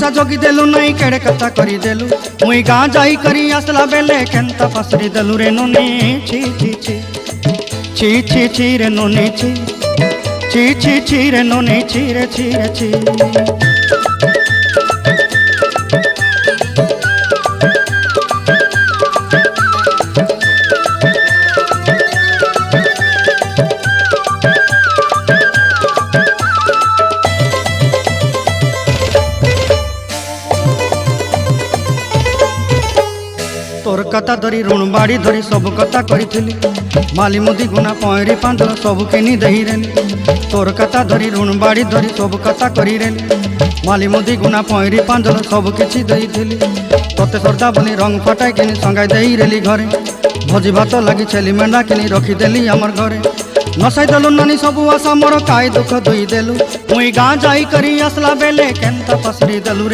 पैसा जोगी देलु नहीं केड़े कथा करी देलु मुई गाँ जाई करी आसला बेले केंता पसरी देलु रे नोनी छी छी छी छी छी छी रे नोनी छी छी छी छी रे नोनी छी रे छी रे छी। तोर कथा धरी ऋण बाड़ी धरी सब कथा करी माली मुदी गुना पहरी पांदल सब किनी दही रेली तोर कथा धरी ऋण बाड़ी धरी सब कथा करी रेली माली मुदी गुना पहरी पांदल सब किछि दही थी तोते सरदा बनी रंग फटाई किनी संगाई दही रेली घरे भोजी भात लगी छेली मेंढा किनी रखीदेली आमर घरे नसाई देलु नानी सबू आशा मोर काय दुख दुई देलु मुई गाँ जाई करी आसला बेले केंता पसरी देलु रे।